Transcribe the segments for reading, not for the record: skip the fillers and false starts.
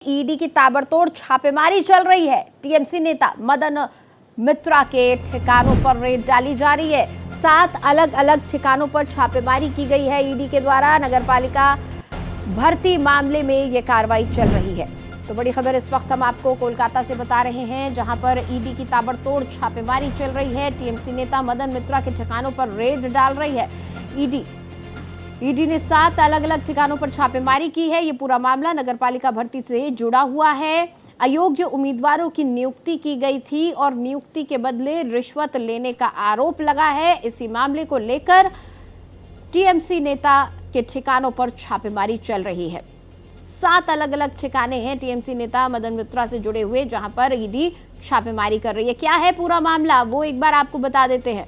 ED की ताबड़तोड़ छापेमारी चल रही है। टीएमसी नेता मदन मित्रा के ठिकानों पर रेड डाली जा रही है। 7 अलग अलग ठिकानों पर छापेमारी की गई है ईडी के द्वारा। नगरपालिका भर्ती मामले में यह कार्रवाई चल रही है। तो बड़ी खबर इस वक्त हम आपको कोलकाता से बता रहे हैं, जहां पर ईडी की ताबड़तोड़ छापेमारी चल रही है। टीएमसी नेता मदन मित्रा के ठिकानों पर रेड डाल रही है ईडी ने 7 अलग अलग ठिकानों पर छापेमारी की है। ये पूरा मामला नगरपालिका भर्ती से जुड़ा हुआ है। अयोग्य उम्मीदवारों की नियुक्ति की गई थी और नियुक्ति के बदले रिश्वत लेने का आरोप लगा है। इसी मामले को लेकर टीएमसी नेता के ठिकानों पर छापेमारी चल रही है। 7 अलग अलग ठिकाने हैं टीएमसी नेता मदन मित्रा से जुड़े हुए, जहां पर ईडी छापेमारी कर रही है। क्या है पूरा मामला, वो एक बार आपको बता देते हैं।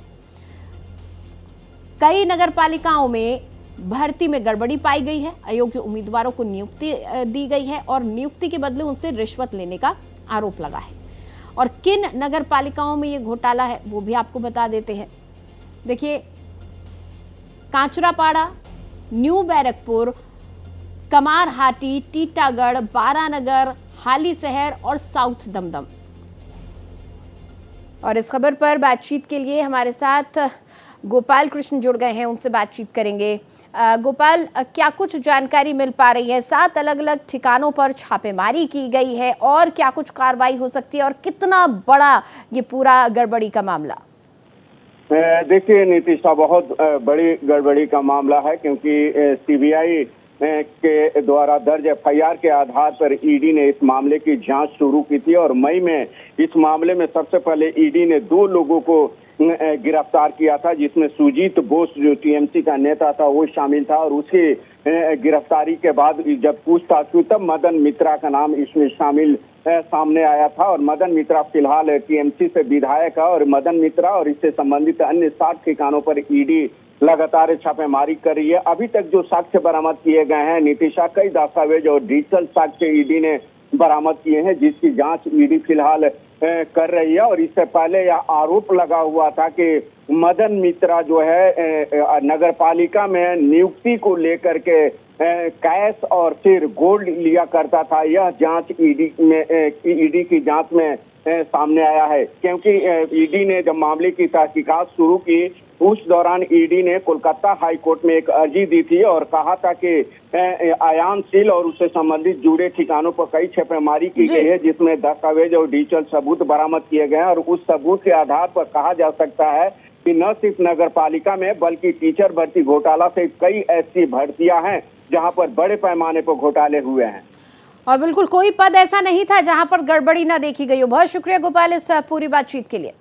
कई नगरपालिकाओं में भर्ती में गड़बड़ी पाई गई है। अयोग्य उम्मीदवारों को नियुक्ति दी गई है और नियुक्ति के बदले उनसे रिश्वत लेने का आरोप लगा है। और किन नगरपालिकाओं में ये घोटाला है वो भी आपको बता देते हैं। देखिए, कांचरापाड़ा, न्यू बैरकपुर, कमारहाटी, टीटागढ़, बारानगर, हाली शहर और साउथ दमदम। और इस खबर पर बातचीत के लिए हमारे साथ गोपाल कृष्ण जुड़ गए हैं, उनसे बातचीत करेंगे। गोपाल, क्या कुछ जानकारी मिल पा रही है? 7 अलग अलग ठिकानों पर छापेमारी की गई है और क्या कुछ कार्रवाई हो सकती है और कितना बड़ा ये पूरा गड़बड़ी का मामला? देखिए नीतिशा, बहुत बड़ी गड़बड़ी का मामला है, क्योंकि सीबीआई के द्वारा दर्ज एफआईआर के आधार पर ईडी ने इस मामले की जांच शुरू की थी। और मई में इस मामले में सबसे पहले ईडी ने 2 लोगों को गिरफ्तार किया था, जिसमें सुजीत बोस जो टीएमसी का नेता था वो शामिल था। और उसकी गिरफ्तारी के बाद जब पूछताछ हुई तब मदन मित्रा का नाम इसमें शामिल सामने आया था। और मदन मित्रा फिलहाल टीएमसी से विधायक है। और मदन मित्रा और इससे संबंधित अन्य 7 ठिकानों पर ईडी लगातार छापेमारी कर रही है। अभी तक जो साक्ष्य बरामद किए गए हैं नीतिशा, कई दस्तावेज और डिजिटल साक्ष्य ईडी ने बरामद किए हैं, जिसकी जांच ईडी फिलहाल कर रही है। और इससे पहले यह आरोप लगा हुआ था कि मदन मित्रा जो है नगरपालिका में नियुक्ति को लेकर के कैश और फिर गोल्ड लिया करता था। यह जांच ईडी की जांच में सामने आया है, क्योंकि ईडी ने जब मामले की तहकीकात शुरू की उस दौरान ईडी ने कोलकाता हाई कोर्ट में एक अर्जी दी थी और कहा था कि आयान सील और उससे संबंधित जुड़े ठिकानों पर कई छापेमारी की गई है, जिसमें दस्तावेज और डिजिटल सबूत बरामद किए गए हैं। और उस सबूत के आधार पर कहा जा सकता है कि न सिर्फ नगरपालिका में बल्कि टीचर भर्ती घोटाला से कई ऐसी भर्तियां हैं जहां पर बड़े पैमाने पर घोटाले हुए हैं। और बिल्कुल कोई पद ऐसा नहीं था जहां पर गड़बड़ी ना देखी गई हो। बहुत शुक्रिया गोपाल इस पूरी बातचीत के लिए।